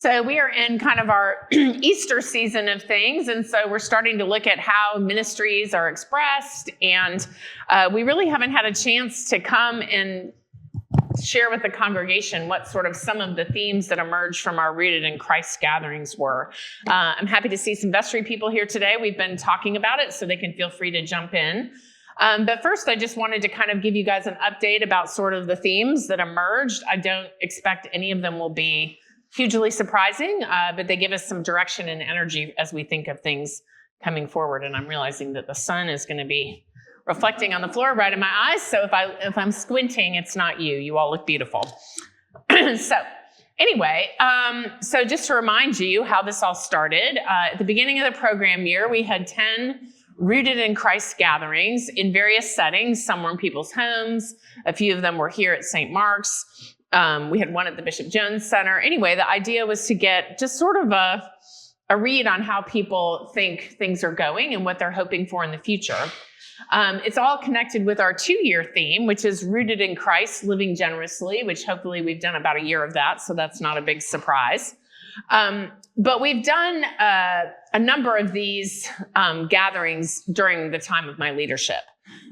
So we are in kind of our Easter season of things, and so we're starting to look at how ministries are expressed, and we really haven't had a chance to come and share with the congregation what sort of some of the themes that emerged from our Rooted in Christ gatherings were. I'm happy to see some vestry people here today. We've been talking about it, so they can feel free to jump in. But first, I just wanted to kind of give you guys an update about sort of the themes that emerged. I don't expect any of them will be hugely surprising, but they give us some direction and energy as we think of things coming forward. And I'm realizing that the sun is going to be reflecting on the floor right in my eyes. So if I'm squinting, it's not you. You all look beautiful. So anyway, so just to remind you how this all started, at the beginning of the program year, we had 10 Rooted in Christ gatherings in various settings. Some were in people's homes. A few of them were here at St. Mark's. We had one at the Bishop Jones Center. Anyway, the idea was to get just sort of a read on how people think things are going and what they're hoping for in the future. It's all connected with our 2-year theme, which is Rooted in Christ, Living Generously, which hopefully we've done about a year of that, so that's not a big surprise. But we've done a number of these gatherings during the time of my leadership.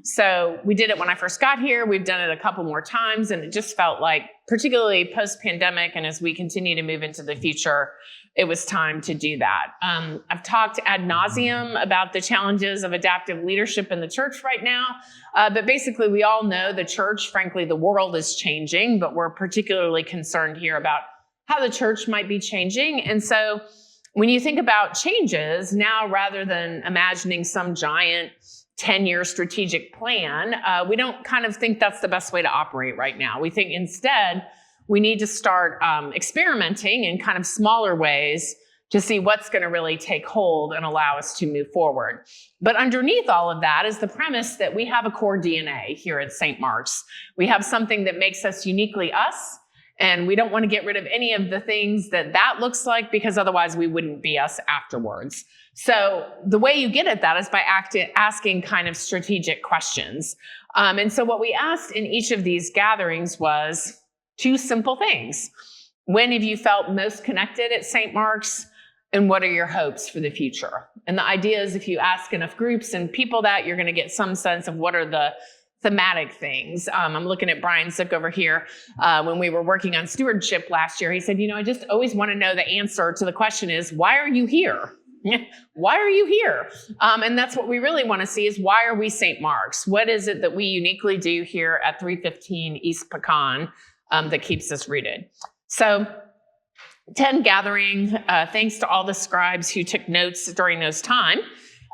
So we did it when I first got here. We've done it a couple more times, and it just felt like, particularly post-pandemic and as we continue to move into the future, it was time to do that. I've talked ad nauseum about the challenges of adaptive leadership in the church right now, but basically we all know the church, frankly, the world is changing, but we're particularly concerned here about how the church might be changing. And so when you think about changes now, rather than imagining some giant 10-year strategic plan, we don't kind of think that's the best way to operate right now. We think instead we need to start experimenting in kind of smaller ways to see what's going to really take hold and allow us to move forward. But underneath all of that is the premise that we have a core DNA here at St. Mark's. We have something that makes us uniquely us, and we don't want to get rid of any of the things that looks like, because otherwise we wouldn't be us afterwards. So the way you get at that is by asking kind of strategic questions. And so what we asked in each of these gatherings was 2 simple things. When have you felt most connected at St. Mark's? And what are your hopes for the future? And the idea is if you ask enough groups and people that, you're going to get some sense of what are the thematic things. I'm looking at Brian Zook over here. When we were working on stewardship last year, he said, I just always want to know the answer to the question is, why are you here? Why are you here? And that's what we really want to see is, why are we St. Mark's? What is it that we uniquely do here at 315 East Pecan that keeps us rooted? So 10 gathering, thanks to all the scribes who took notes during those time.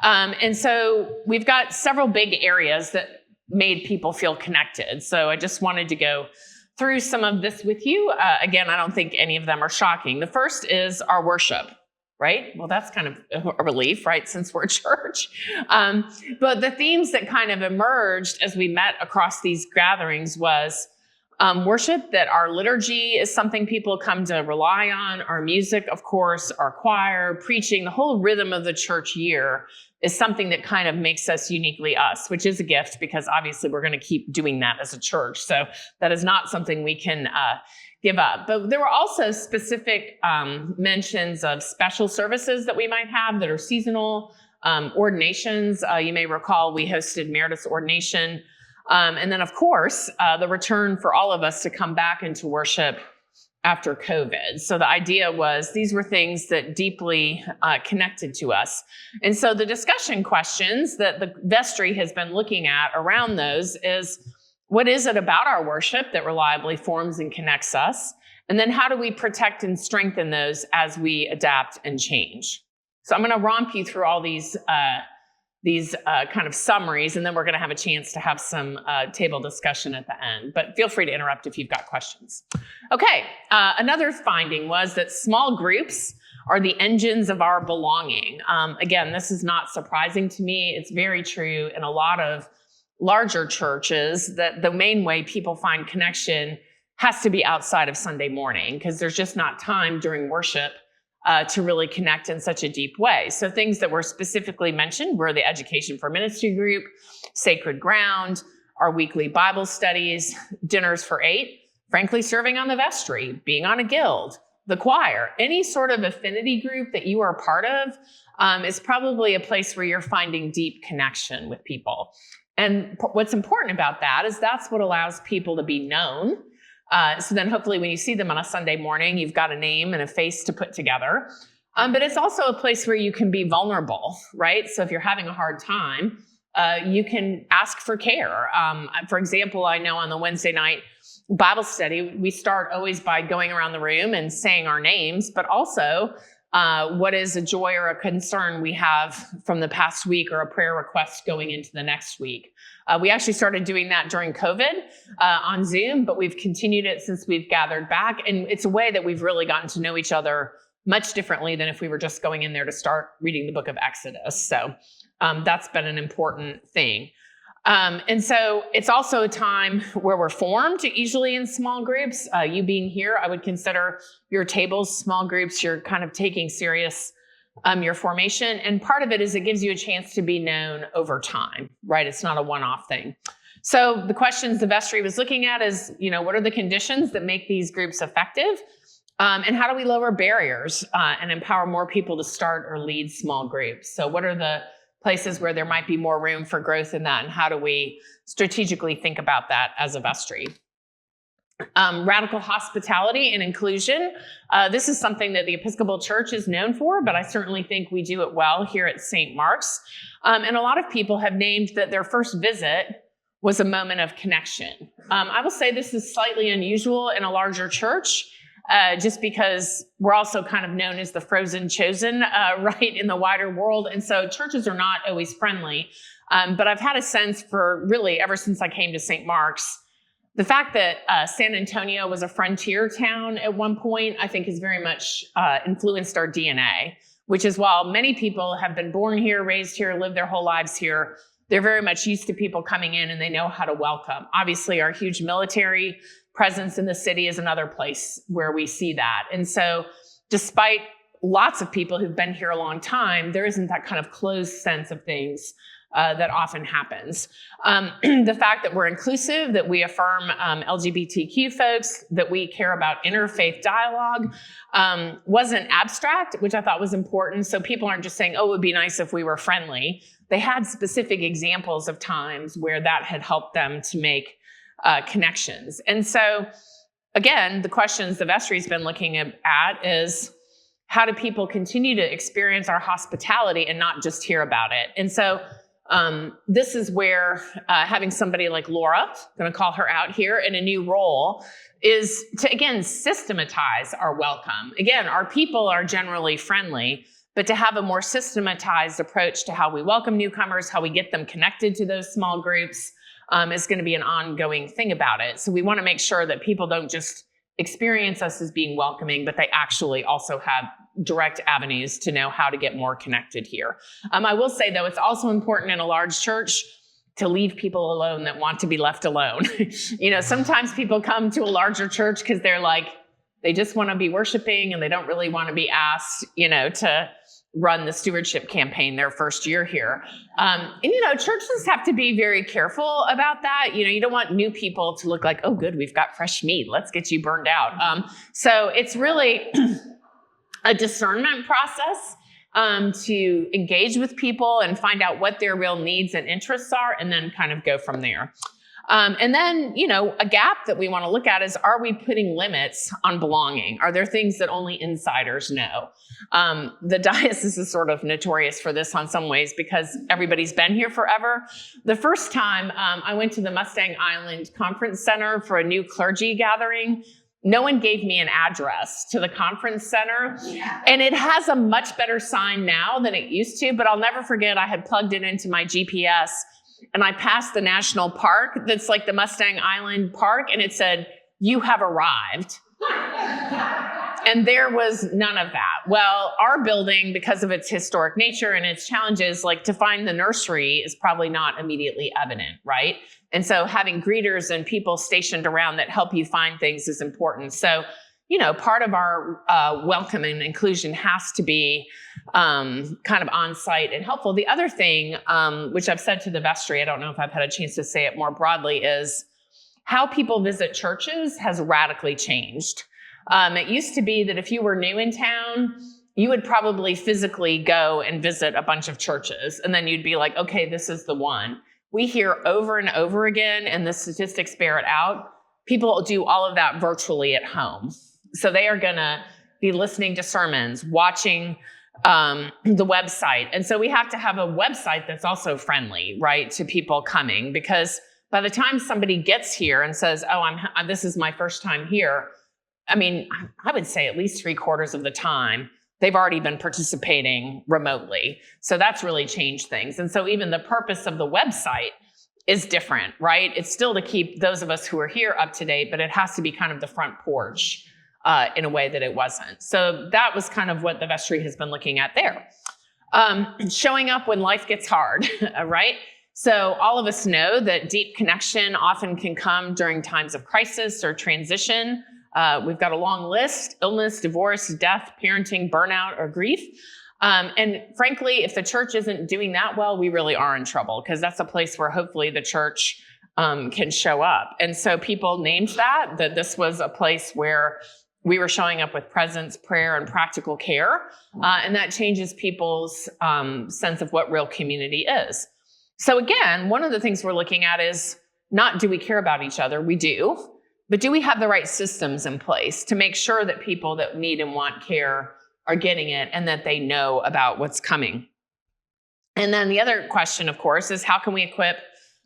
And so we've got several big areas that made people feel connected. So I just wanted to go through some of this with you. Again, I don't think any of them are shocking. The first is our worship. Right? Well, that's kind of a relief, right? Since we're a church. But the themes that kind of emerged as we met across these gatherings was worship, that our liturgy is something people come to rely on. Our music, of course, our choir, preaching, the whole rhythm of the church year is something that kind of makes us uniquely us, which is a gift because obviously we're going to keep doing that as a church. So that is not something we can give up. But there were also specific mentions of special services that we might have that are seasonal, ordinations. You may recall we hosted Meredith's ordination. And then, of course, the return for all of us to come back into worship after COVID. So the idea was these were things that deeply connected to us. And so the discussion questions that the vestry has been looking at around those is, what is it about our worship that reliably forms and connects us? And then how do we protect and strengthen those as we adapt and change? So I'm going to romp you through all these kind of summaries, and then we're going to have a chance to have some table discussion at the end. But feel free to interrupt if you've got questions. Okay, another finding was that small groups are the engines of our belonging. Again, this is not surprising to me. It's very true in a lot of larger churches that the main way people find connection has to be outside of Sunday morning, because there's just not time during worship to really connect in such a deep way. So things that were specifically mentioned were the Education for Ministry group, Sacred Ground, our weekly Bible studies, dinners for 8, frankly, serving on the vestry, being on a guild, the choir. Any sort of affinity group that you are part of is probably a place where you're finding deep connection with people. And what's important about that is that's what allows people to be known. So then hopefully when you see them on a Sunday morning, you've got a name and a face to put together. But it's also a place where you can be vulnerable, right? So if you're having a hard time, you can ask for care. For example, I know on the Wednesday night Bible study, we start always by going around the room and saying our names, but also what is a joy or a concern we have from the past week or a prayer request going into the next week. We actually started doing that during COVID on Zoom, but we've continued it since we've gathered back. And it's a way that we've really gotten to know each other much differently than if we were just going in there to start reading the book of Exodus. So that's been an important thing. And so it's also a time where we're formed, usually in small groups. You being here, I would consider your tables small groups. You're kind of taking serious your formation. And part of it is it gives you a chance to be known over time, right? It's not a one-off thing. So the questions the vestry was looking at is, what are the conditions that make these groups effective? And how do we lower barriers and empower more people to start or lead small groups? So what are the places where there might be more room for growth in that, and how do we strategically think about that as a vestry? Radical hospitality and inclusion. This is something that the Episcopal Church is known for, but I certainly think we do it well here at St. Mark's. And a lot of people have named that their first visit was a moment of connection. I will say this is slightly unusual in a larger church, just because we're also kind of known as the frozen chosen, right, in the wider world. And so churches are not always friendly. But I've had a sense for really ever since I came to St. Mark's, the fact that San Antonio was a frontier town at one point, I think has very much influenced our DNA, which is while many people have been born here, raised here, lived their whole lives here, they're very much used to people coming in and they know how to welcome. Obviously, our huge military presence in the city is another place where we see that. And so despite lots of people who've been here a long time, there isn't that kind of closed sense of things that often happens. The fact that we're inclusive, that we affirm LGBTQ folks, that we care about interfaith dialogue wasn't abstract, which I thought was important. So people aren't just saying, oh, it would be nice if we were friendly. They had specific examples of times where that had helped them to make connections. And so, again, the questions the vestry's been looking at is, how do people continue to experience our hospitality and not just hear about it? And so this is where having somebody like Laura, I'm going to call her out here, in a new role, is to, again, systematize our welcome. Again, our people are generally friendly, but to have a more systematized approach to how we welcome newcomers, how we get them connected to those small groups, is going to be an ongoing thing about it. So we want to make sure that people don't just experience us as being welcoming, but they actually also have direct avenues to know how to get more connected here. I will say, though, it's also important in a large church to leave people alone that want to be left alone. Sometimes people come to a larger church because they just want to be worshiping and they don't really want to be asked, to run the stewardship campaign their first year here. Churches have to be very careful about that. You don't want new people to look like, oh, good, we've got fresh meat. Let's get you burned out. So it's really a discernment process to engage with people and find out what their real needs and interests are, and then kind of go from there. And then, a gap that we want to look at is, are we putting limits on belonging? Are there things that only insiders know? The diocese is sort of notorious for this on some ways because everybody's been here forever. The first time I went to the Mustang Island Conference Center for a new clergy gathering, no one gave me an address to the conference center. And it has a much better sign now than it used to, but I'll never forget, I had plugged it into my GPS and I passed the national park that's like the Mustang Island Park, and it said, "You have arrived." And there was none of that. Well, our building, because of its historic nature and its challenges, to find the nursery is probably not immediately evident, right? And so having greeters and people stationed around that help you find things is important. So, part of our welcome and inclusion has to be kind of on-site and helpful. The other thing, which I've said to the vestry, I don't know if I've had a chance to say it more broadly, is how people visit churches has radically changed. It used to be that if you were new in town, you would probably physically go and visit a bunch of churches, and then you'd be like, okay, this is the one. We hear over and over again, and the statistics bear it out, people do all of that virtually at home. So they are going to be listening to sermons, watching the website. And so we have to have a website that's also friendly, right, to people coming, because by the time somebody gets here and says, oh, this is my first time here, I mean, I would say at least 3/4 of the time, they've already been participating remotely. So that's really changed things. And so even the purpose of the website is different, right? It's still to keep those of us who are here up to date, but it has to be kind of the front porch in a way that it wasn't. So that was kind of what the vestry has been looking at there. Showing up when life gets hard, right? So all of us know that deep connection often can come during times of crisis or transition. We've got a long list: illness, divorce, death, parenting, burnout, or grief. And frankly, if the church isn't doing that well, we really are in trouble, because that's a place where hopefully the church can show up. And so people named that this was a place where we were showing up with presence, prayer, and practical care. And that changes people's sense of what real community is. So again, one of the things we're looking at is not do we care about each other? We do. But do we have the right systems in place to make sure that people that need and want care are getting it, and that they know about what's coming? And then the other question, of course, is how can we equip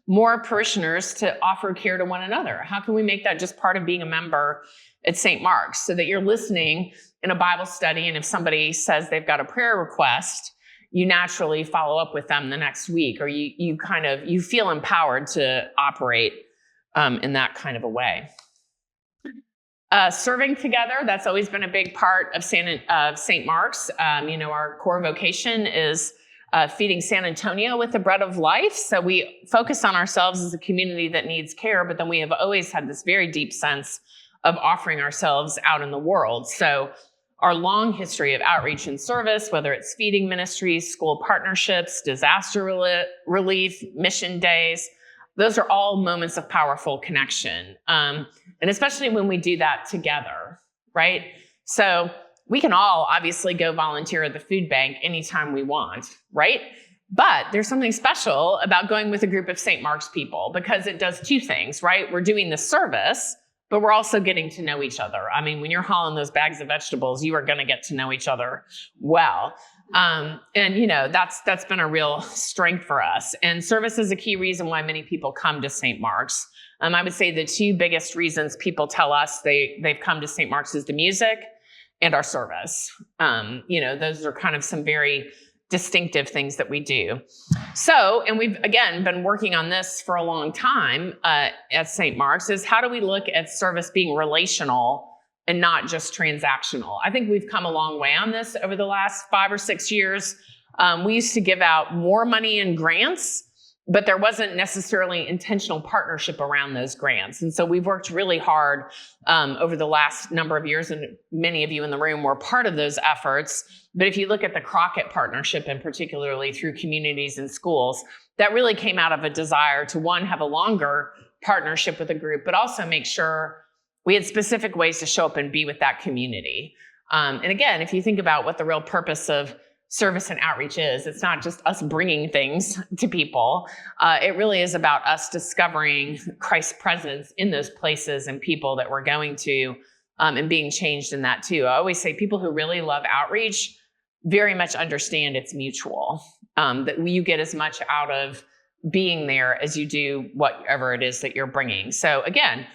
more parishioners to offer care to one another? How can we make that just part of being a member at St. Mark's, so that you're listening in a Bible study, and if somebody says they've got a prayer request, you naturally follow up with them the next week, or you feel empowered to operate in that kind of a way. Serving together, that's always been a big part of St. Mark's. Our core vocation is feeding San Antonio with the bread of life. So we focus on ourselves as a community that needs care, but then we have always had this very deep sense of offering ourselves out in the world. So our long history of outreach and service, whether it's feeding ministries, school partnerships, disaster relief, mission days, those are all moments of powerful connection. And especially when we do that together, right? So we can all obviously go volunteer at the food bank anytime we want, right? But there's something special about going with a group of St. Mark's people, because it does two things, right? We're doing the service, but we're also getting to know each other. I mean, when you're hauling those bags of vegetables, you are going to get to know each other well. That's been a real strength for us. And service is a key reason why many people come to St. Mark's. I would say the two biggest reasons people tell us they've come to St. Mark's is the music and our service. Those are kind of some very distinctive things that we do. So, and we've, again, been working on this for a long time at St. Mark's, is how do we look at service being relational and not just transactional? I think we've come a long way on this over the last 5 or 6 years. We used to give out more money in grants, but there wasn't necessarily intentional partnership around those grants. And so we've worked really hard over the last number of years, and many of you in the room were part of those efforts. But if you look at the Crockett Partnership, and particularly through communities and schools, that really came out of a desire to, one, have a longer partnership with a group, but also make sure we had specific ways to show up and be with that community. And again, if you think about what the real purpose of service and outreach is, it's not just us bringing things to people. It really is about us discovering Christ's presence in those places and people that we're going to, and being changed in that too. I always say people who really love outreach very much understand it's mutual, that you get as much out of being there as you do whatever it is that you're bringing. So again,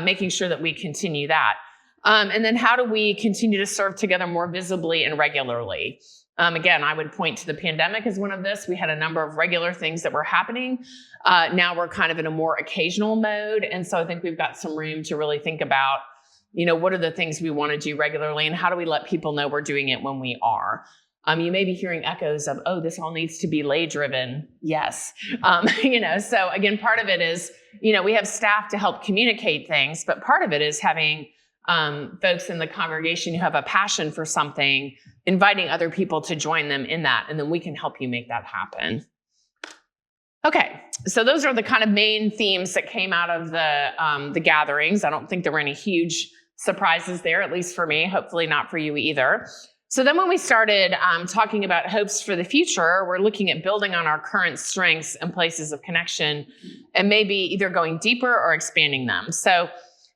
making sure that we continue that. And then how do we continue to serve together more visibly and regularly? Again, I would point to the pandemic as one of this. We had a number of regular things that were happening. Now we're kind of in a more occasional mode. And so I think we've got some room to really think about, what are the things we want to do regularly, and how do we let people know we're doing it when we are? You may be hearing echoes of, oh, this all needs to be lay driven. Yes. So again, part of it is, we have staff to help communicate things, but part of it is having folks in the congregation who have a passion for something, inviting other people to join them in that, and then we can help you make that happen. Okay, so those are the kind of main themes that came out of the gatherings. I don't think there were any huge surprises there, at least for me, hopefully not for you either. So then when we started talking about hopes for the future, we're looking at building on our current strengths and places of connection and maybe either going deeper or expanding them. So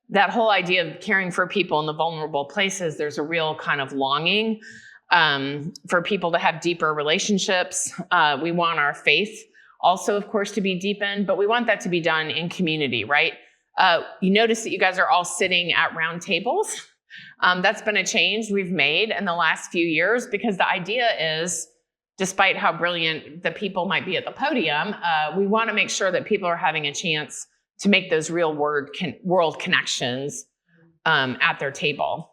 that whole idea of caring for people in the vulnerable places, there's a real kind of longing for people to have deeper relationships. We want our faith also, of course, to be deepened, but we want that to be done in community, right? You notice that you guys are all sitting at round tables. That's been a change we've made in the last few years because the idea is, despite how brilliant the people might be at the podium, we want to make sure that people are having a chance to make those real world connections at their table.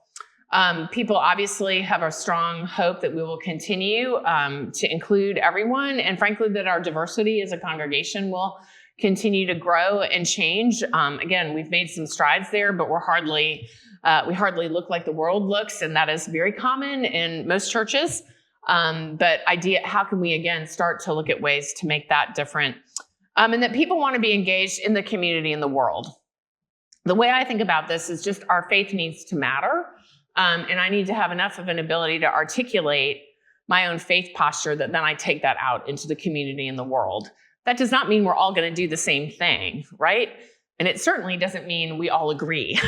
People obviously have a strong hope that we will continue to include everyone, and frankly, that our diversity as a congregation will continue to grow and change. Again, we've made some strides there, but we hardly look like the world looks, and that is very common in most churches. But how can we again start to look at ways to make that different? And that people want to be engaged in the community and the world. The way I think about this is just our faith needs to matter. And I need to have enough of an ability to articulate my own faith posture that then I take that out into the community and the world. That does not mean we're all going to do the same thing, right? And it certainly doesn't mean we all agree,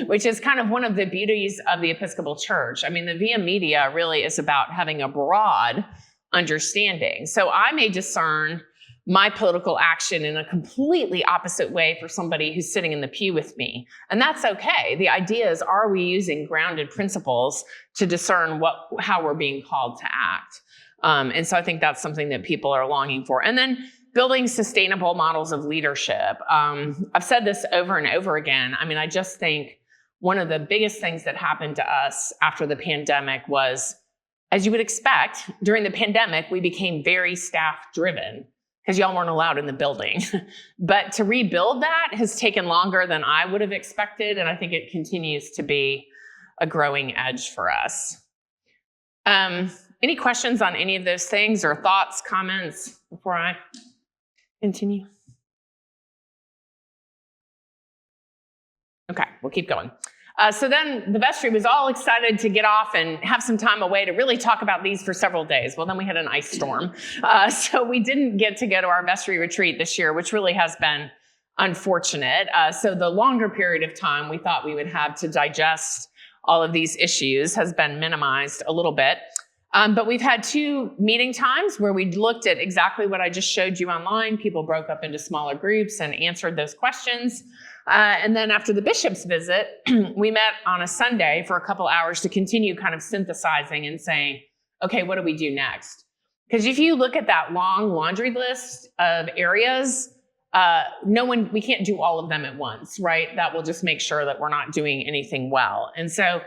which is kind of one of the beauties of the Episcopal Church. I mean, the Via Media really is about having a broad understanding. So I may discern my political action in a completely opposite way for somebody who's sitting in the pew with me. And that's okay. The idea is, are we using grounded principles to discern how we're being called to act? And so I think that's something that people are longing for. And then building sustainable models of leadership. I've said this over and over again. I mean, I just think one of the biggest things that happened to us after the pandemic was, as you would expect, during the pandemic, we became very staff-driven because y'all weren't allowed in the building. But to rebuild that has taken longer than I would have expected, and I think it continues to be a growing edge for us. Any questions on any of those things or thoughts, comments before I continue? Okay, we'll keep going. So then the vestry was all excited to get off and have some time away to really talk about these for several days. Well, then we had an ice storm. So we didn't get to go to our vestry retreat this year, which really has been unfortunate. So the longer period of time we thought we would have to digest all of these issues has been minimized a little bit. But we've had 2 meeting times where we looked at exactly what I just showed you online. People broke up into smaller groups and answered those questions. And then after the bishop's visit, we met on a Sunday for a couple hours to continue kind of synthesizing and saying, okay, what do we do next? Because if you look at that long laundry list of areas, we can't do all of them at once, right? That will just make sure that we're not doing anything well. And so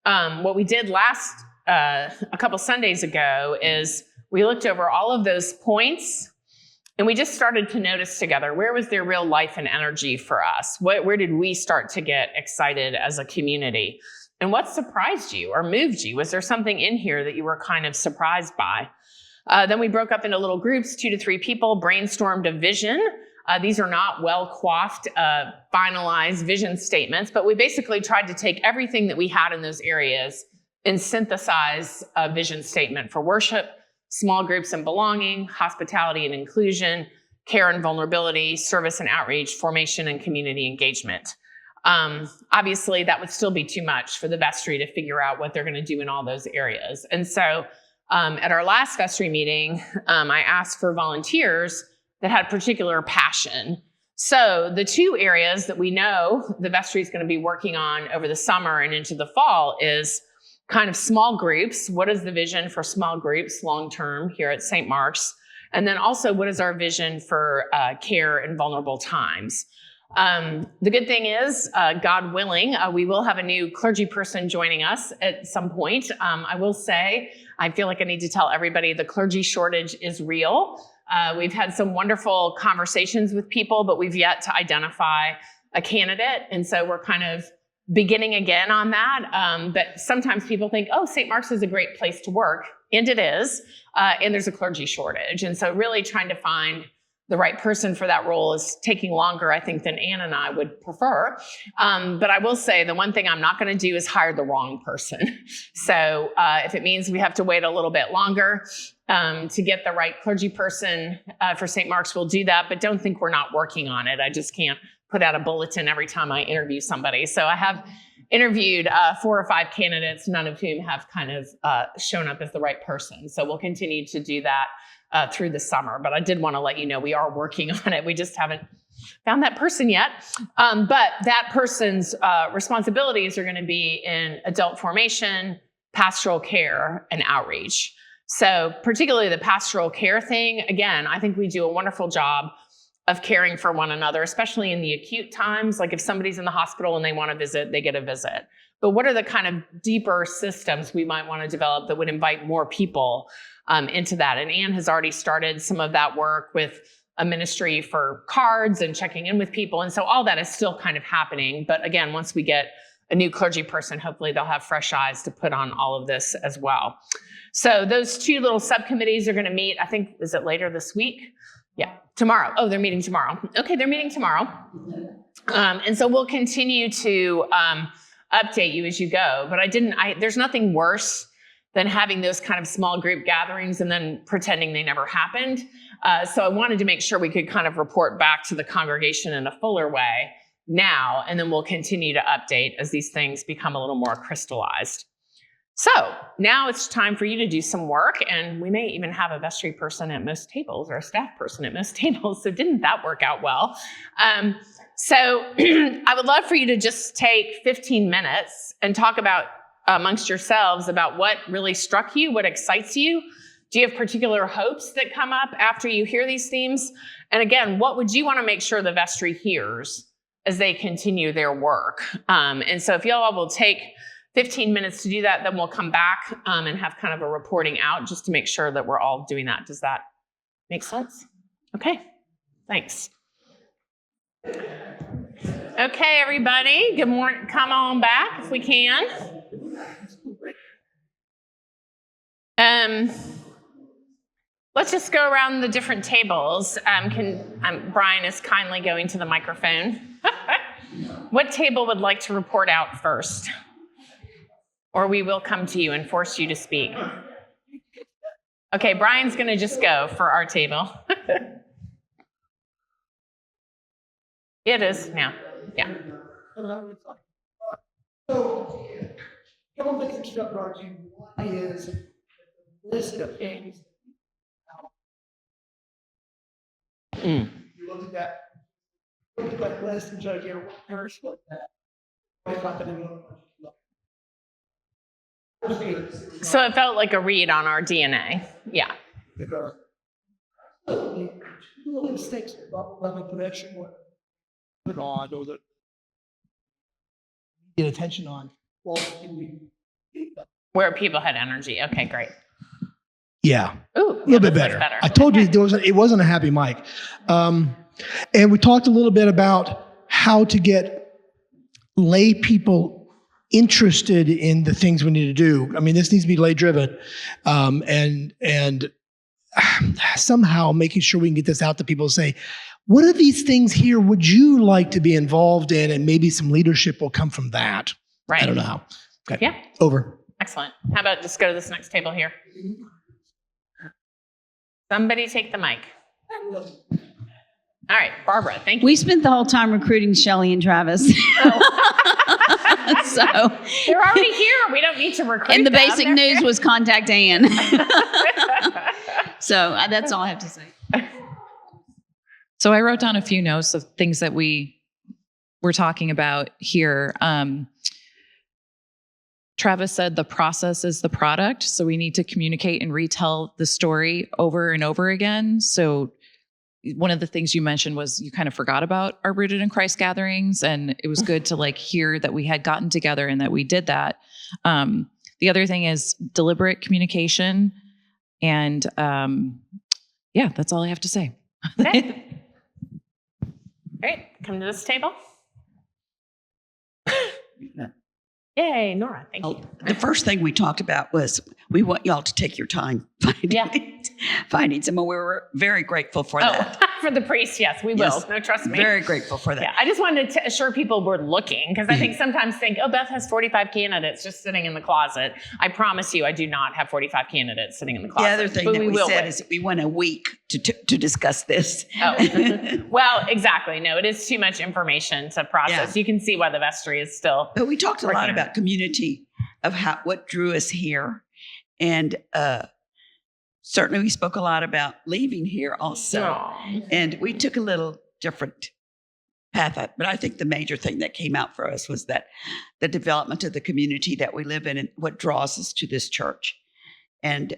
what we did a couple Sundays ago is we looked over all of those points and we just started to notice together, where was there real life and energy for us? Where did we start to get excited as a community? And what surprised you or moved you? Was there something in here that you were kind of surprised by? Then we broke up into little groups, 2 to 3 people, brainstormed a vision. These are not well-coiffed, finalized vision statements, but we basically tried to take everything that we had in those areas and synthesize a vision statement for worship, small groups and belonging, hospitality and inclusion, care and vulnerability, service and outreach, formation and community engagement. Obviously, that would still be too much for the vestry to figure out what they're going to do in all those areas. And so at our last vestry meeting, I asked for volunteers that had particular passion. So the 2 areas that we know the vestry is going to be working on over the summer and into the fall is kind of small groups. What is the vision for small groups long-term here at St. Mark's? And then also, what is our vision for care in vulnerable times? The good thing is, God willing, we will have a new clergy person joining us at some point. I will say, I feel like I need to tell everybody the clergy shortage is real. We've had some wonderful conversations with people, but we've yet to identify a candidate. And so we're kind of beginning again on that. But sometimes people think, oh, St. Mark's is a great place to work. And it is. And there's a clergy shortage. And so really trying to find the right person for that role is taking longer, I think, than Ann and I would prefer. But I will say the one thing I'm not going to do is hire the wrong person. So if it means we have to wait a little bit longer to get the right clergy person for St. Mark's, we'll do that. But don't think we're not working on it. I just can't put out a bulletin every time I interview somebody. So I have interviewed 4 or 5 candidates, none of whom have kind of shown up as the right person. So we'll continue to do that through the summer. But I did want to let you know we are working on it. We just haven't found that person yet. But that person's responsibilities are going to be in adult formation, pastoral care, and outreach. So particularly the pastoral care thing, again, I think we do a wonderful job of caring for one another, especially in the acute times. Like if somebody's in the hospital and they want to visit, they get a visit. But what are the kind of deeper systems we might want to develop that would invite more people into that? And Ann has already started some of that work with a ministry for cards and checking in with people. And so all that is still kind of happening. But again, once we get a new clergy person, hopefully they'll have fresh eyes to put on all of this as well. So those 2 little subcommittees are going to meet, I think, is it later this week? Yeah, tomorrow. Oh, they're meeting tomorrow. Okay, they're meeting tomorrow. And so we'll continue to update you as you go. But there's nothing worse than having those kind of small group gatherings and then pretending they never happened. So I wanted to make sure we could kind of report back to the congregation in a fuller way now, and then we'll continue to update as these things become a little more crystallized. So now it's time for you to do some work, and we may even have a vestry person at most tables or a staff person at most tables. So didn't that work out well? So I would love for you to just take 15 minutes and talk about amongst yourselves about what really struck you, what excites you. Do you have particular hopes that come up after you hear these themes? And again, what would you want to make sure the vestry hears as they continue their work? And so if y'all will take 15 minutes to do that, then we'll come back and have kind of a reporting out just to make sure that we're all doing that. Does that make sense? Okay, thanks. Okay, everybody, good morning. Come on back if we can. Let's just go around the different tables. Brian is kindly going to the microphone. What table would like to report out first? Or we will come to you and force you to speak. Okay, Brian's going to just go for our table. It is now. Yeah. So, a couple things that struck our team. One is the list of things. You look at that list and try to get a first look at that. So it felt like a read on our DNA. Yeah. Little mistakes about level connection were put on or that get attention on. Where people had energy. Okay, great. Yeah. Ooh, a little bit better. I told you it wasn't a happy mic. And we talked a little bit about how to get lay people interested in the things we need to do. I mean, this needs to be lay driven, and somehow making sure we can get this out to people and say, what are these things here would you like to be involved in? And maybe some leadership will come from that. Right. I don't know how. Okay. Yeah. Over. Excellent. How about just go to this next table here? Somebody take the mic. All right, Barbara, thank you. We spent the whole time recruiting Shelley and Travis. So they're already here. We don't need to recruit and the them. basic news was contact Ann. So that's all I have to say. So I wrote down a few notes of things that we were talking about here. Travis said the process is the product. So we need to communicate and retell the story over and over again. So one of the things you mentioned was you kind of forgot about our Rooted in Christ gatherings, and it was good to like hear that we had gotten together and that we did that. The other thing is deliberate communication, and yeah, that's all I have to say. Okay. Great. Come to this table. Yay, Nora. Thank you. The first thing we talked about was we want y'all to take your time finding Yeah. it. finding someone. We were very grateful for that. Oh, for the priest, yes, we will. Yes, No, trust me. Very grateful for that. Yeah, I just wanted to assure people we're looking because I think sometimes think, oh, Beth has 45 candidates just sitting in the closet. I promise you, I do not have 45 candidates sitting in the closet. The other thing but that we will said wait. is that we want a week to discuss this. Oh, well, exactly. No, it is too much information to process. Yeah. You can see why the vestry is still. But we talked a lot Working on about community, of what drew us here. And certainly we spoke a lot about leaving here also. Aw. And we took a little different path. But I think the major thing that came out for us was that the development of the community that we live in and what draws us to this church. And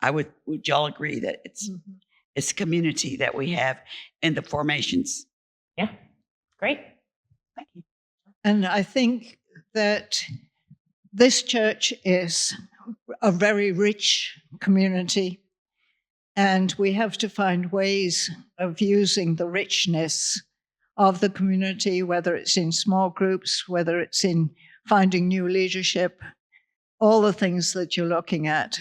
would y'all agree that it's community that we have in the formations? Yeah, great. And I think that this church is a very rich community, and we have to find ways of using the richness of the community, whether it's in small groups, whether it's in finding new leadership. All the things that you're looking at,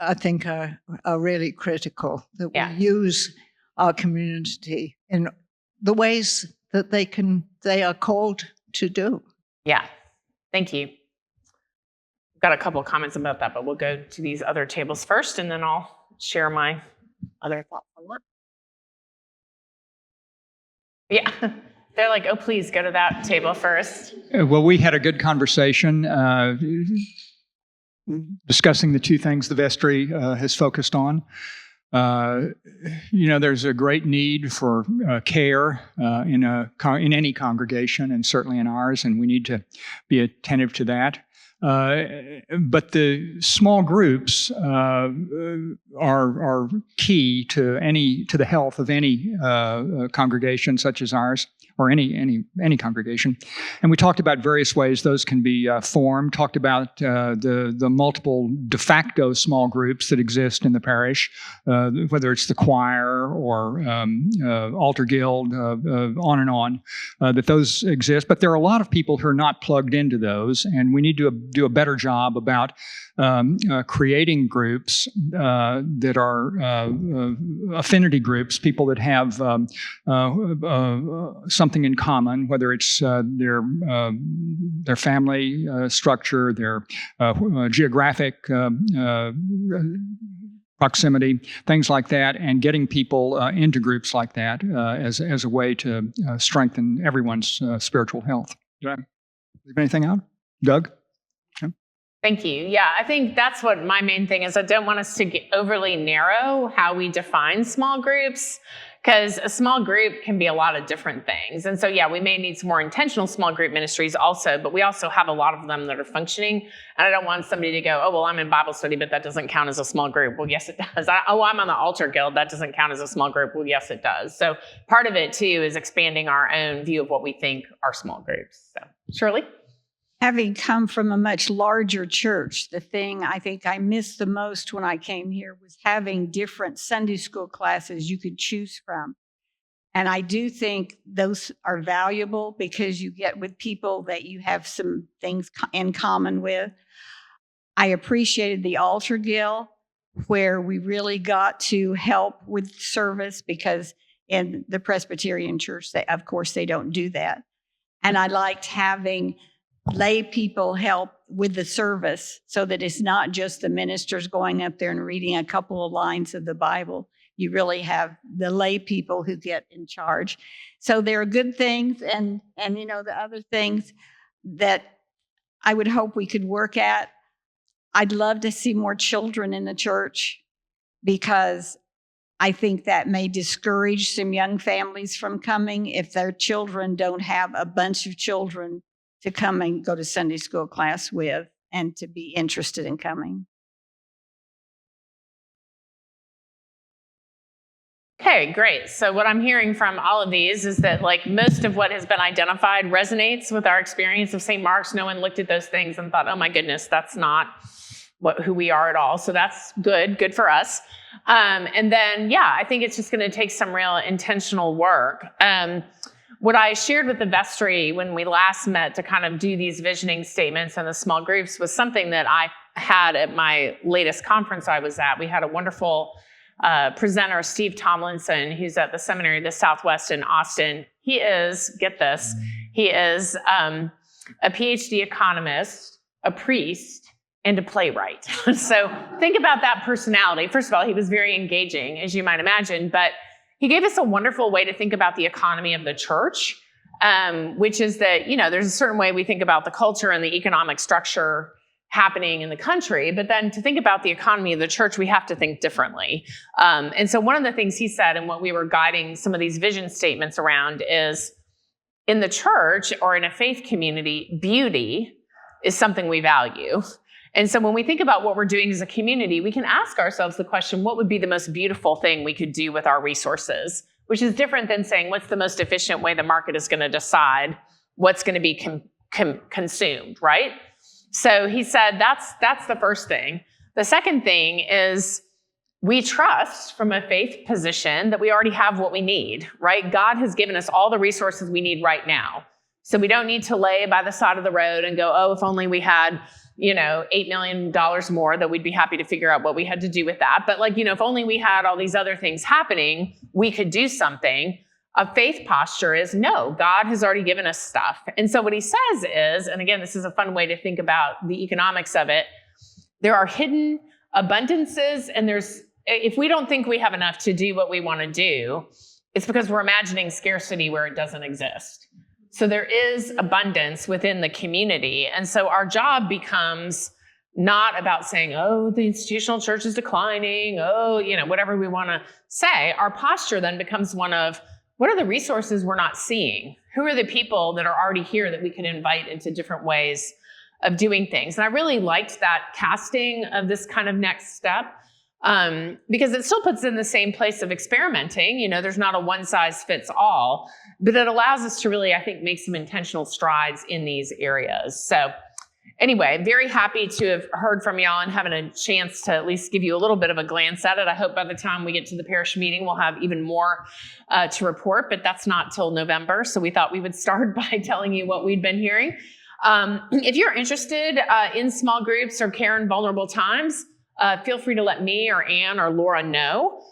I think, are really critical, that Yeah. we use our community in the ways that they are called to do. Yeah, thank you. Got a couple of comments about that, but we'll go to these other tables first, and then I'll share my other thoughts on that. Yeah, they're like, oh, please go to that table first. Well, we had a good conversation discussing the two things the vestry has focused on. There's a great need for care in any congregation, and certainly in ours, and we need to be attentive to that. But the small groups are key to the health of any congregation such as ours, or any congregation. And we talked about various ways those can be formed. Talked about the multiple de facto small groups that exist in the parish, whether it's the choir or altar guild, on and on, that those exist. But there are a lot of people who are not plugged into those, and we need to do a better job about creating groups that are affinity groups, people that have something in common, whether it's their family structure, their geographic proximity, things like that, and getting people into groups like that as a way to strengthen everyone's spiritual health. Did I leave anything out? Doug? Thank you. Yeah, I think that's what my main thing is. I don't want us to get overly narrow how we define small groups, because a small group can be a lot of different things. And so, yeah, we may need some more intentional small group ministries also, but we also have a lot of them that are functioning. And I don't want somebody to go, oh, well, I'm in Bible study, but that doesn't count as a small group. Well, yes, it does. I'm on the altar guild. That doesn't count as a small group. Well, yes, it does. So part of it, too, is expanding our own view of what we think are small groups. So, Shirley? Having come from a much larger church, the thing I think I missed the most when I came here was having different Sunday school classes you could choose from. And I do think those are valuable because you get with people that you have some things in common with. I appreciated the altar guild, where we really got to help with service, because in the Presbyterian church, of course, they don't do that. And I liked having lay people help with the service, so that it's not just the ministers going up there and reading a couple of lines of the Bible. You really have the lay people who get in charge. So there are good things, and the other things that I would hope we could work at. I'd love to see more children in the church, because I think that may discourage some young families from coming if their children don't have a bunch of children to come and go to Sunday school class with and to be interested in coming. Okay, great. So what I'm hearing from all of these is that most of what has been identified resonates with our experience of St. Mark's. No one looked at those things and thought, oh my goodness, that's not who we are at all. So that's good for us. And then, I think it's just going to take some real intentional work. What I shared with the vestry when we last met to kind of do these visioning statements and the small groups was something that I had at my latest conference I was at. We had a wonderful presenter, Steve Tomlinson, who's at the Seminary of the Southwest in Austin. He is, get this, he is a PhD economist, a priest, and a playwright. So think about that personality. First of all, he was very engaging, as you might imagine, but he gave us a wonderful way to think about the economy of the church, which is that, there's a certain way we think about the culture and the economic structure happening in the country, but then to think about the economy of the church, we have to think differently. And so one of the things he said, and what we were guiding some of these vision statements around, is in the church or in a faith community, beauty is something we value. And so when we think about what we're doing as a community, we can ask ourselves the question, what would be the most beautiful thing we could do with our resources? Which is different than saying, what's the most efficient way the market is going to decide what's going to be consumed, right? So he said, that's the first thing. The second thing is we trust from a faith position that we already have what we need, right? God has given us all the resources we need right now. So we don't need to lay by the side of the road and go, oh, if only we had, $8 million more, that we'd be happy to figure out what we had to do with that. But if only we had all these other things happening, we could do something. A faith posture is, no, God has already given us stuff. And so what he says is, and again, this is a fun way to think about the economics of it, there are hidden abundances, and if we don't think we have enough to do what we want to do, it's because we're imagining scarcity where it doesn't exist. So there is abundance within the community. And so our job becomes not about saying, oh, the institutional church is declining, oh, whatever we want to say. Our posture then becomes one of, what are the resources we're not seeing? Who are the people that are already here that we can invite into different ways of doing things? And I really liked that casting of this kind of next step, because it still puts it in the same place of experimenting. There's not a one size fits all, but it allows us to really, I think, make some intentional strides in these areas. So anyway, very happy to have heard from y'all and having a chance to at least give you a little bit of a glance at it. I hope by the time we get to the parish meeting, we'll have even more to report, but that's not till November. So we thought we would start by telling you what we'd been hearing. If you're interested in small groups or care in vulnerable times, feel free to let me or Ann or Laura know,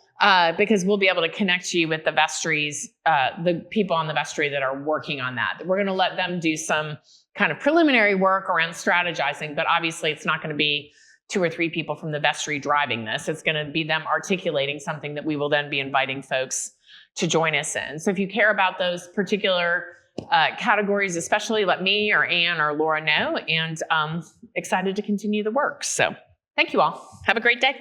because we'll be able to connect you with the vestries, the people on the vestry that are working on that. We're going to let them do some kind of preliminary work around strategizing, but obviously it's not going to be 2 or 3 people from the vestry driving this. It's going to be them articulating something that we will then be inviting folks to join us in. So if you care about those particular categories, especially, let me or Ann or Laura know, and excited to continue the work. So thank you all. Have a great day.